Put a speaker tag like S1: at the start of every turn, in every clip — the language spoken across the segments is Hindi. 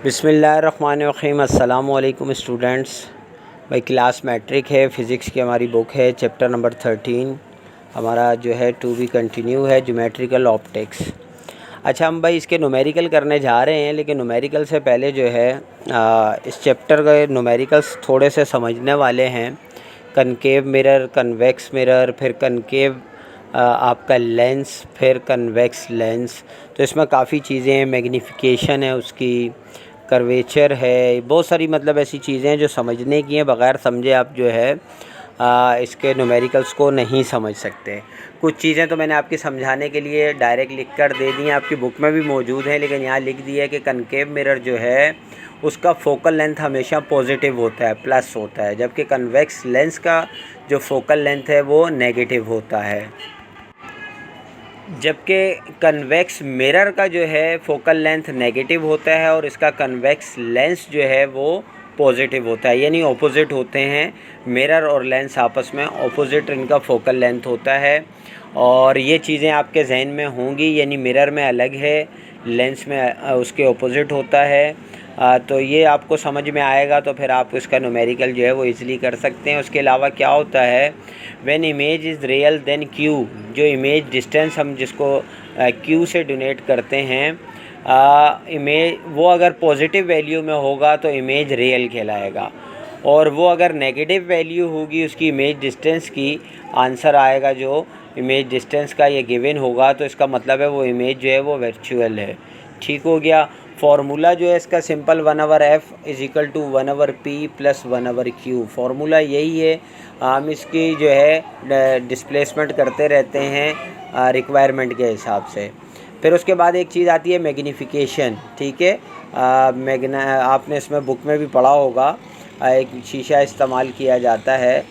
S1: बिस्मिल्लाहिर्रहमानिर्रहीम। अस्सलाम वालेकुम स्टूडेंट्स। भाई क्लास मैट्रिक है, फ़िज़िक्स की हमारी बुक है, चैप्टर नंबर 13 हमारा जो है टू बी कंटिन्यू है, ज्योमेट्रिकल ऑप्टिक्स। अच्छा, हम भाई इसके न्यूमेरिकल करने जा रहे हैं, लेकिन न्यूमेरिकल से पहले जो है इस चैप्टर के न्यूमेरिकल्स थोड़े से समझने वाले हैं। कनकेव मिरर, कन्वेक्स मिरर, फिर कनकेव आपका लेंस, फिर कन्वेक्स लेंस। तो इसमें काफ़ी चीज़ें हैं, मैग्नीफिकेशन है उसकी, कर्वेचर है, बहुत सारी मतलब ऐसी चीज़ें हैं जो समझने की हैं। बग़ैर समझे आप जो है इसके न्यूमेरिकल्स को नहीं समझ सकते। कुछ चीज़ें तो मैंने आपकी समझाने के लिए डायरेक्ट लिख कर दे दी हैं, आपकी बुक में भी मौजूद है, लेकिन यहाँ लिख दिया है कि कनकेव मिरर जो है उसका फोकल लेंथ हमेशा पॉजिटिव होता है, प्लस होता है, जबकि कन्वेक्स लेंस का जो फोकल लेंथ है वो नेगेटिव होता है। जबकि कन्वेक्स मिरर का जो है फोकल लेंथ नेगेटिव होता है और इसका कन्वेक्स लेंस जो है वो पॉजिटिव होता है, यानी ऑपोजिट होते हैं। मिरर और लेंस आपस में ऑपोजिट इनका फोकल लेंथ होता है, और ये चीज़ें आपके जहन में होंगी, यानी मिरर में अलग है, लेंस में उसके ऑपोजिट होता है। तो ये आपको समझ में आएगा तो फिर आप इसका न्यूमेरिकल जो है वो इजीली कर सकते हैं। उसके अलावा क्या होता है, when image is real then Q, जो इमेज डिस्टेंस हम जिसको क्यू से डोनेट करते हैं, इमेज वो अगर पॉजिटिव वैल्यू में होगा तो इमेज रियल कहलाएगा, और वो अगर नेगेटिव वैल्यू होगी उसकी इमेज डिस्टेंस की, आंसर आएगा जो इमेज डिस्टेंस का ये गिवन होगा, तो इसका मतलब है वो इमेज जो है वो वर्चुअल है। ठीक हो गया। फार्मूला जो है इसका simple 1/f = 1/p + 1/q। Formula यही है। हम इसकी जो है डिस्प्लेसमेंट करते रहते हैं रिक्वायरमेंट के हिसाब से। फिर उसके बाद एक चीज़ आती है मैग्नीफिकेशन। ठीक है, आपने इसमें बुक में भी पढ़ा होगा, एक शीशा इस्तेमाल किया जाता है,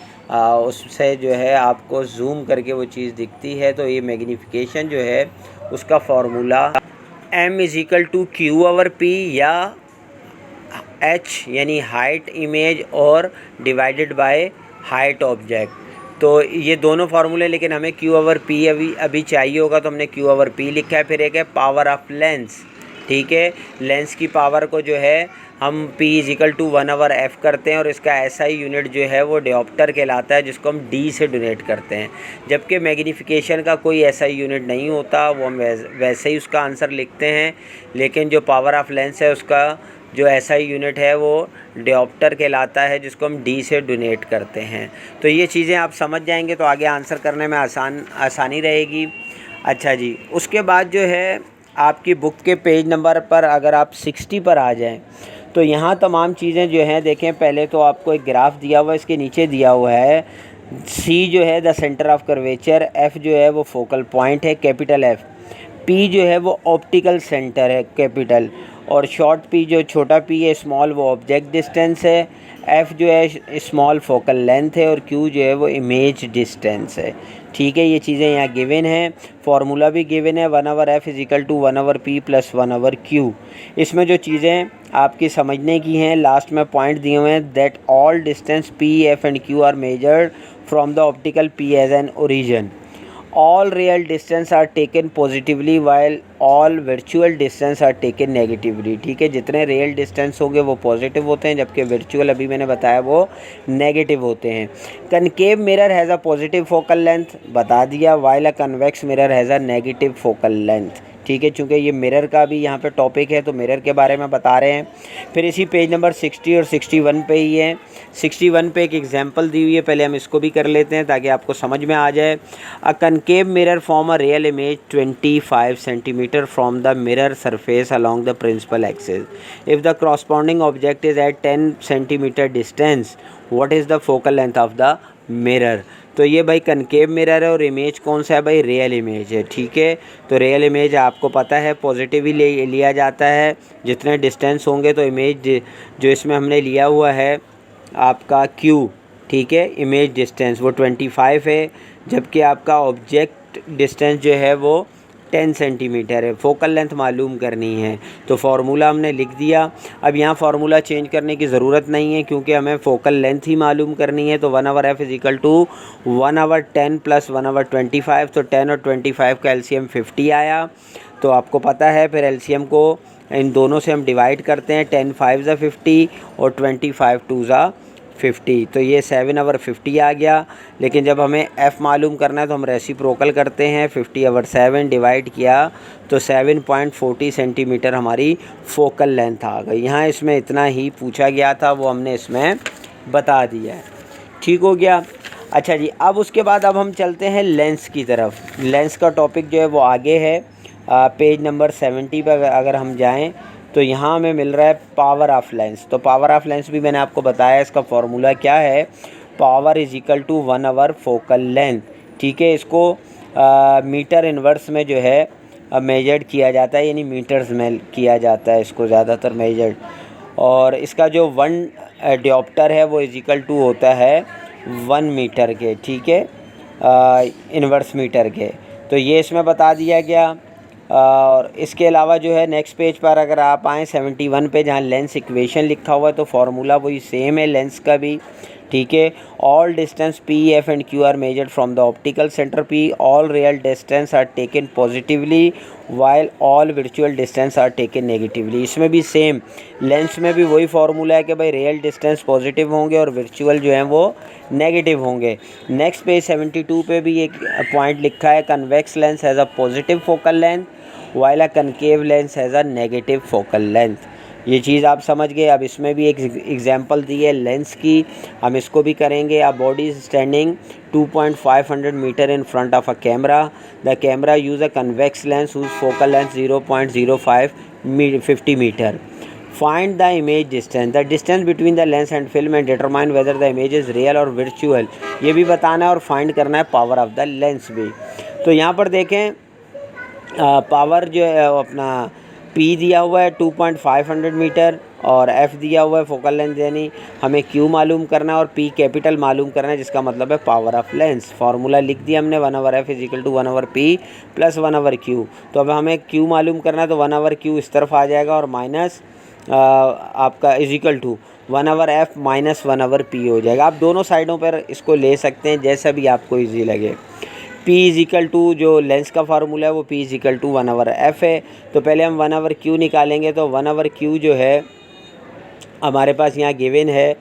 S1: उससे जो है आपको जूम करके वो चीज़ दिखती है। तो ये मैग्नीफिकेशन जो है उसका फार्मूला m = q/p या h यानी हाइट इमेज और डिवाइडेड बाय हाइट ऑब्जेक्ट। तो ये दोनों फार्मूले, लेकिन हमें q/p अभी चाहिए होगा, तो हमने q/p लिखा है। फिर एक है पावर ऑफ लेंस। ठीक है, लेंस की पावर को जो है हम p = 1/f करते हैं, और इसका SI यूनिट जो है वो डिओप्टर कहलाता है, जिसको हम d से डोनेट करते हैं। जबकि मैग्नीफिकेशन का कोई SI यूनिट नहीं होता, वो हम वैसे ही उसका आंसर लिखते हैं, लेकिन जो पावर ऑफ लेंस है उसका जो SI यूनिट है वो डिओप्टर कहलाता है, जिसको हम d से डोनेट करते हैं। तो ये चीज़ें आप समझ जाएंगे तो आगे आंसर करने में आसानी रहेगी। अच्छा जी, उसके बाद जो है आपकी बुक के पेज नंबर पर अगर आप 60 पर आ जाएं, तो यहाँ तमाम चीज़ें जो हैं देखें। पहले तो आपको एक ग्राफ दिया हुआ है, इसके नीचे दिया हुआ है C जो है the centre of curvature, F जो है वो फोकल पॉइंट है कैपिटल F, P जो है वो ऑप्टिकल सेंटर है कैपिटल, और शॉर्ट p जो छोटा p है स्मॉल वो ऑब्जेक्ट डिस्टेंस है, f जो है स्मॉल फोकल लेंथ है, और q जो है वो इमेज डिस्टेंस है। ठीक है, ये चीज़ें यहाँ गिवन हैं। फार्मूला भी गिवन है 1/f = 1/p + 1/q। इसमें जो चीज़ें आपकी समझने की हैं, लास्ट में पॉइंट दिए हुए हैं, that all distance p, f and q are measured from the optical p as an origin. All real distance are taken positively while all virtual distance are taken negatively। ठीक है, जितने रियल डिस्टेंस होंगे वो पॉजिटिव होते हैं, जबकि वर्चुअल अभी मैंने बताया वो नेगेटिव होते हैं। Concave mirror has a positive focal length, बता दिया, while a convex mirror has a negative focal length। ठीक है, चूँकि ये मिरर का भी यहाँ पे टॉपिक है तो मिरर के बारे में बता रहे हैं। फिर इसी पेज नंबर 60 और 61 पे ही है। 61 पे एक एग्जांपल दी हुई है, पहले हम इसको भी कर लेते हैं ताकि आपको समझ में आ जाए। A concave mirror form a real image 25 centimetre from the mirror surface along the principal axis. If the corresponding object is at 10 centimetre distance, what is the focal length of the mirror. तो ये भाई कनकेव मिरर है, और इमेज कौन सा है भाई, रियल इमेज है। ठीक है, तो रियल इमेज आपको पता है पॉजिटिव ही लिया जाता है, जितने डिस्टेंस होंगे। तो इमेज जो इसमें हमने लिया हुआ है आपका Q, ठीक है, इमेज डिस्टेंस वो 25 है, जबकि आपका ऑब्जेक्ट डिस्टेंस जो है वो 10 सेंटीमीटर है। फोकल लेंथ मालूम करनी है, तो फार्मूला हमने लिख दिया। अब यहाँ फार्मूला चेंज करने की ज़रूरत नहीं है, क्योंकि हमें फोकल लेंथ ही मालूम करनी है। तो 1/f = 1/10 + 1/25। तो 10 और 25 का LCM 50 आया, तो आपको पता है फिर LCM को इन दोनों से हम डिवाइड करते हैं, 10 5 ज़ा 50 और 25 2 ज़ा 50, तो ये 7/50 आ गया। लेकिन जब हमें f मालूम करना है तो हम रेसिप्रोकल करते हैं, 50/7 डिवाइड किया तो 7.40 सेंटीमीटर हमारी फोकल लेंथ आ गई। यहाँ इसमें इतना ही पूछा गया था, वो हमने इसमें बता दिया है। ठीक हो गया। अच्छा जी, अब उसके बाद अब हम चलते हैं लेंस की तरफ। लेंस का टॉपिक जो है वो आगे है, पेज नंबर 70 पर अगर हम जाएं तो यहाँ हमें मिल रहा है पावर ऑफ लेंस। तो पावर ऑफ लेंस भी मैंने आपको बताया, इसका फॉर्मूला क्या है, power is equal to 1/4 focal length. ठीक है, इसको मीटर इन्वर्स में जो है मेजर्ड किया जाता है, यानी मीटर्स में किया जाता है इसको ज़्यादातर मेजर्ड। और इसका जो 1 डियोप्टर है वो इज इक्वल टू होता है 1 मीटर के। ठीक है, इन्वर्स मीटर के। तो ये इसमें बता दिया गया। और इसके अलावा जो है नेक्स्ट पेज पर अगर आप आएँ 71 पे, जहाँ लेंस इक्वेशन लिखा हुआ है, तो फार्मूला वही सेम है लेंस का भी। ठीक है, all distance P, F and Q are measured from the optical centre P, all real distance are taken positively while all virtual distance are taken negatively. इसमें भी सेम, लेंस में भी वही फार्मूला है कि भाई रियल डिस्टेंस पॉजिटिव होंगे और वर्चुअल जो हैं वो नेगेटिव होंगे। नेक्स्ट पेज 72 पे भी एक पॉइंट लिखा है, convex lens has a positive focal length while a concave lens has a negative focal length. ये चीज़ आप समझ गए। अब इसमें भी एक एग्जांपल दी है लेंस की, हम इसको भी करेंगे। A body is standing 2.500 metre in front of a camera, the camera use a convex lens whose focal length 0.05 metre. Find the image distance, the distance between the lens and film and determine whether the image is real और वर्चुअल। ये भी बताना है और फाइंड करना है पावर ऑफ द लेंस भी। तो यहाँ पर देखें पावर जो है अपना P दिया हुआ है 2.500 मीटर और F दिया हुआ है फोकल लेंथ, यानी हमें Q मालूम करना है और P कैपिटल मालूम करना है, जिसका मतलब है पावर ऑफ लेंस। फार्मूला लिख दिया हमने, 1/f is equal to 1/P plus 1/Q। तो अब हमें Q मालूम करना है तो 1/Q इस तरफ आ जाएगा और माइनस आपका is equal to 1/f minus 1/P हो जाएगा। आप दोनों साइडों पर इसको ले सकते हैं, जैसा भी आपको ईजी लगे। P इज इक्वल टू जो लेंस का फार्मूला है वो P is equal to 1/f है। तो पहले हम 1/Q निकालेंगे, तो 1/Q जो है हमारे पास यहाँ गिवन है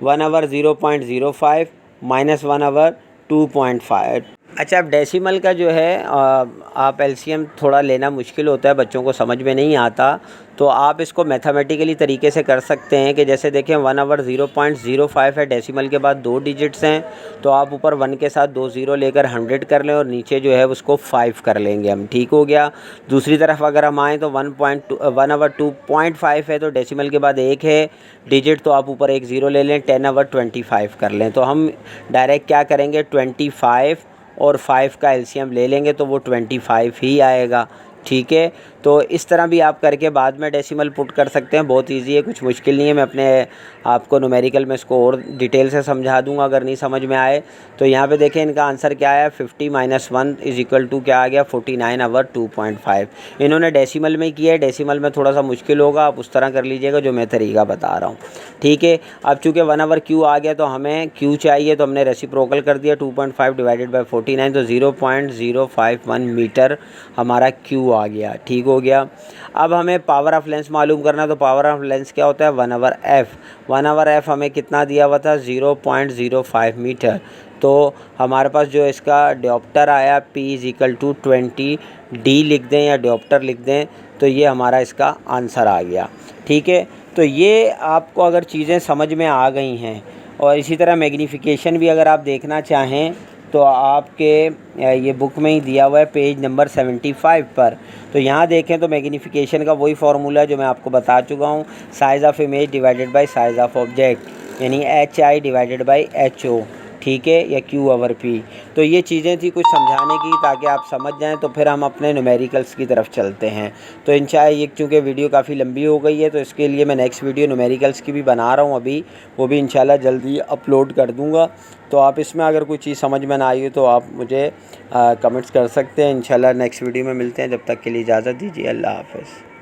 S1: 1/0.05 माइनस 1/2.5। अच्छा, अब डेसिमल का जो है आप एलसीएम थोड़ा लेना मुश्किल होता है, बच्चों को समझ में नहीं आता, तो आप इसको मैथमेटिकली तरीके से कर सकते हैं कि जैसे देखें 1/0.05 है, डेसिमल के बाद 2 डिजिट्स हैं, तो आप ऊपर 1 के साथ 2 ज़ीरो लेकर 100 कर लें और नीचे जो है उसको 5 कर लेंगे हम। ठीक हो गया। दूसरी तरफ अगर हम आएँ तो 1/2.5 है, तो डेसिमल के बाद 1 है डिजिट, तो आप ऊपर 1 ज़ीरो ले लें, 10/25 कर लें। तो हम डायरेक्ट क्या करेंगे, 25 और 5 का एलसीएम ले लेंगे तो वो 25 ही आएगा। ठीक है, तो इस तरह भी आप करके बाद में डेसिमल पुट कर सकते हैं, बहुत इजी है, कुछ मुश्किल नहीं है। मैं अपने आपको न्यूमेरिकल में इसको और डिटेल से समझा दूंगा अगर नहीं समझ में आए। तो यहाँ पे देखें इनका आंसर क्या है, 50 - 1 इज इक्वल टू क्या आ गया, 49/2.5। इन्होंने डेसिमल में किया है, डेसिमल में थोड़ा सा मुश्किल होगा, आप उस तरह कर लीजिएगा जो मैं तरीका बता रहा हूँ। ठीक है, अब चूँकि 1/Q आ गया तो हमें Q चाहिए, तो हमने रेसिप्रोकल कर दिया, 2.5 डिवाइडेड बाई 49, तो 0.051 मीटर हमारा Q आ गया। ठीक हो गया। अब हमें पावर ऑफ लेंस मालूम करना, तो पावर ऑफ लेंस क्या होता है, 1/f। 1/f हमें कितना दिया हुआ था, 0.05 मीटर। तो हमारे पास जो इसका डियोप्टर आया P is equal to 20 D लिख दें या डियोप्टर लिख दें, तो ये हमारा इसका आंसर आ गया। ठीक है, तो ये आपको अगर चीज़ें समझ में आ गई हैं, और इसी तरह मैग्नीफिकेशन भी अगर आप देखना चाहें तो आपके ये बुक में ही दिया हुआ है पेज नंबर 75 पर। तो यहाँ देखें तो मैग्नीफिकेशन का वही फार्मूला है जो मैं आपको बता चुका हूँ, size of image divided by size of object, यानी HI डिवाइडेड बाय HO। ठीक है, या Q/P। तो ये चीज़ें थी कुछ समझाने की ताकि आप समझ जाएं, तो फिर हम अपने न्यूमेरिकल्स की तरफ चलते हैं। तो इंशाल्लाह ये चूँकि वीडियो काफ़ी लंबी हो गई है, तो इसके लिए मैं नेक्स्ट वीडियो न्यूमेरिकल्स की भी बना रहा हूँ अभी, वो भी इंशाल्लाह जल्दी अपलोड कर दूँगा। तो आप इसमें अगर कोई चीज़ समझ में ना आई हो तो आप मुझे कमेंट्स कर सकते हैं। इंशाल्लाह नेक्स्ट वीडियो में मिलते हैं, जब तक के लिए इजाज़त दीजिए, अल्लाह हाफ़िज़।